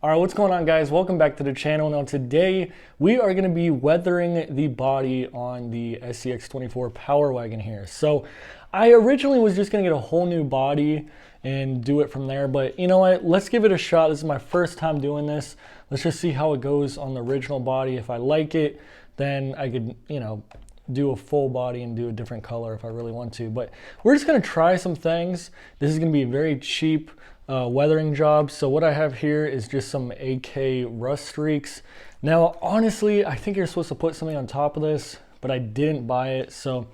All right, what's going on, guys? Welcome back to the channel. Now today we are going to be weathering the body on the SCX24 Power Wagon here. So I originally was just going to get a whole new body and do it from there, but you know what? Let's give it a shot. This is my first time doing this. Let's just see how it goes on the original body. If I like it, then I could, do a full body and do a different color if I really want to. But we're just going to try some things. This is going to be a very cheap weathering job. So what I have here is just some AK rust streaks. Now, honestly, I think you're supposed to put something on top of this, but I didn't buy it. So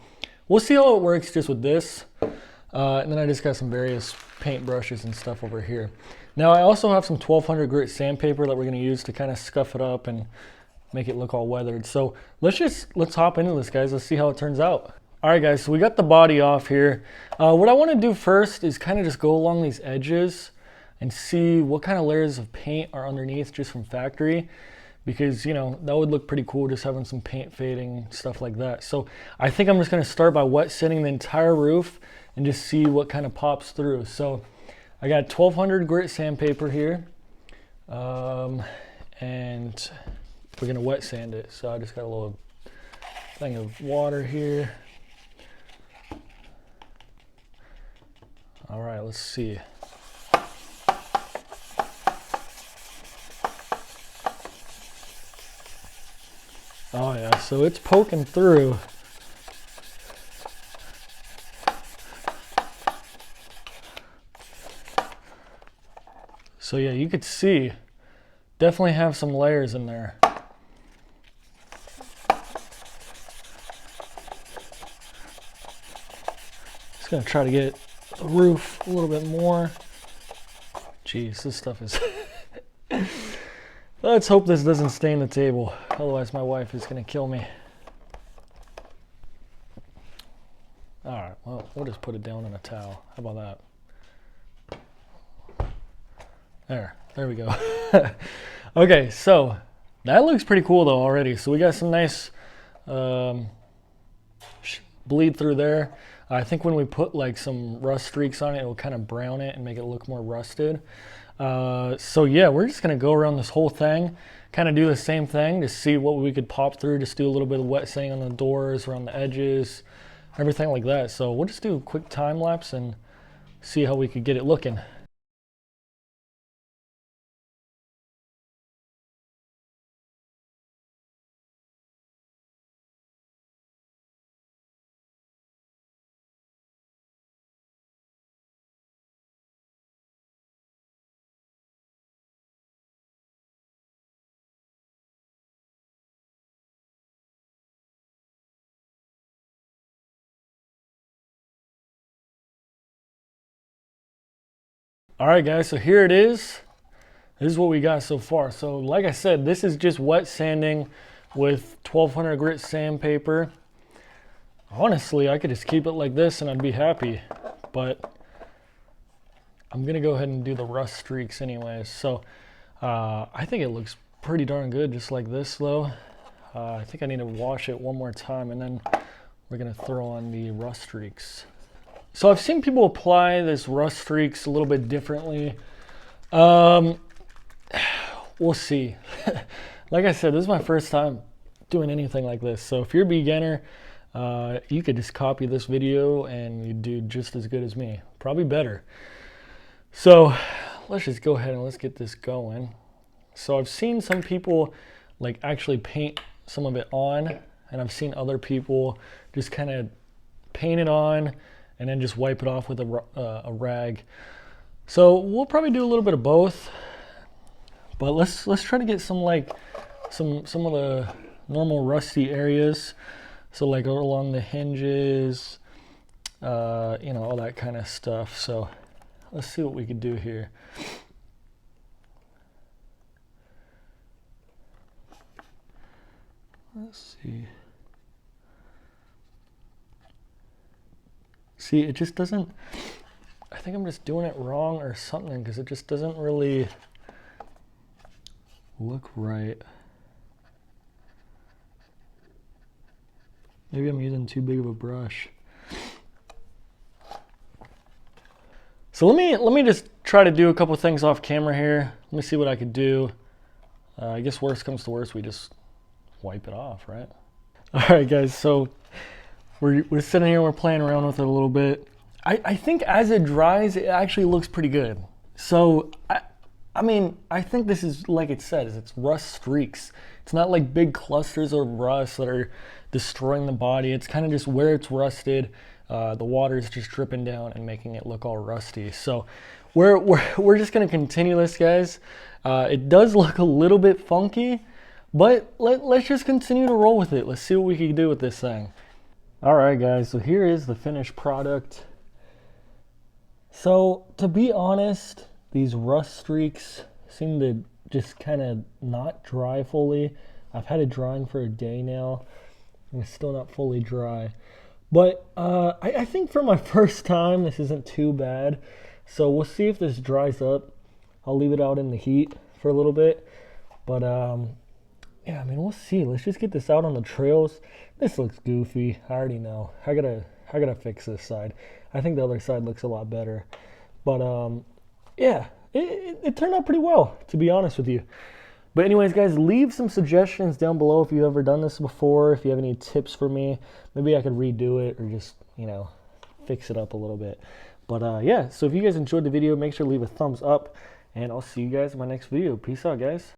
we'll see how it works just with this. And then I just got some various paint brushes and stuff over here. Now I also have some 1200 grit sandpaper that we're going to use to kind of scuff it up and make it look all weathered. So let's hop into this, guys. Let's see how it turns out. All right, guys, so we got the body off here. What I want to do first is kind of just go along these edges and see what kind of layers of paint are underneath just from factory, because, that would look pretty cool just having some paint fading, stuff like that. So I think I'm just going to start by wet sanding the entire roof and just see what kind of pops through. So I got 1200 grit sandpaper here, and we're going to wet sand it. So I just got a little thing of water here. All right, let's see. Oh yeah, so it's poking through. So yeah, you could see, definitely have some layers in there. Just gonna try to get the roof a little bit more. Jeez, this stuff is... Let's hope this doesn't stain the table. Otherwise my wife is gonna kill me. All right, well, we'll just put it down in a towel. How about that? There we go. Okay, so that looks pretty cool though already. So we got some nice bleed through there. I think when we put like some rust streaks on it, it will kind of brown it and make it look more rusted. So yeah, we're just gonna go around this whole thing, kind of do the same thing to see what we could pop through. Just do a little bit of wet sanding on the doors, around the edges, everything like that. So we'll just do a quick time lapse and see how we could get it looking. All right, guys, so here it is. This is what we got so far. So like I said, this is just wet sanding with 1200 grit sandpaper. Honestly, I could just keep it like this and I'd be happy, but I'm gonna go ahead and do the rust streaks anyways. So I think it looks pretty darn good just like this though. I think I need to wash it one more time and then we're gonna throw on the rust streaks. So I've seen people apply this rust streaks a little bit differently. We'll see. Like I said, this is my first time doing anything like this. So if you're a beginner, you could just copy this video and you do just as good as me, probably better. So let's just go ahead and let's get this going. So I've seen some people like actually paint some of it on, and I've seen other people just kind of paint it on and then just wipe it off with a rag. So we'll probably do a little bit of both, but let's try to get some some of the normal rusty areas. So like along the hinges, all that kind of stuff. So let's see what we could do here. Let's see. See, it just doesn't, I think I'm just doing it wrong or something, because it just doesn't really look right. Maybe I'm using too big of a brush. So let me just try try to do a couple things off camera here. Let me see what I could do. I guess worst comes to worst, we just wipe it off, right? All right, guys, so we're sitting here, we're playing around with it a little bit. I think as it dries, it actually looks pretty good. So, I mean, I think this is, like it says, it's rust streaks. It's not like big clusters of rust that are destroying the body. It's kind of just where it's rusted. The water is just dripping down and making it look all rusty. So we're just gonna continue this, guys. It does look a little bit funky, but let's just continue to roll with it. Let's see what we can do with this thing. All right, guys, so here is the finished product. So to be honest, these rust streaks seem to just kind of not dry fully. I've had it drying for a day now, and it's still not fully dry. But I think for my first time, this isn't too bad. So we'll see if this dries up. I'll leave it out in the heat for a little bit. But yeah, I mean, we'll see. Let's just get this out on the trails. This looks goofy. I already know. I gotta fix this side. I think the other side looks a lot better. But yeah, it turned out pretty well, to be honest with you. But anyways, guys, leave some suggestions down below if you've ever done this before. If you have any tips for me, maybe I could redo it or just, you know, fix it up a little bit. But yeah, so if you guys enjoyed the video, make sure to leave a thumbs up, and I'll see you guys in my next video. Peace out, guys.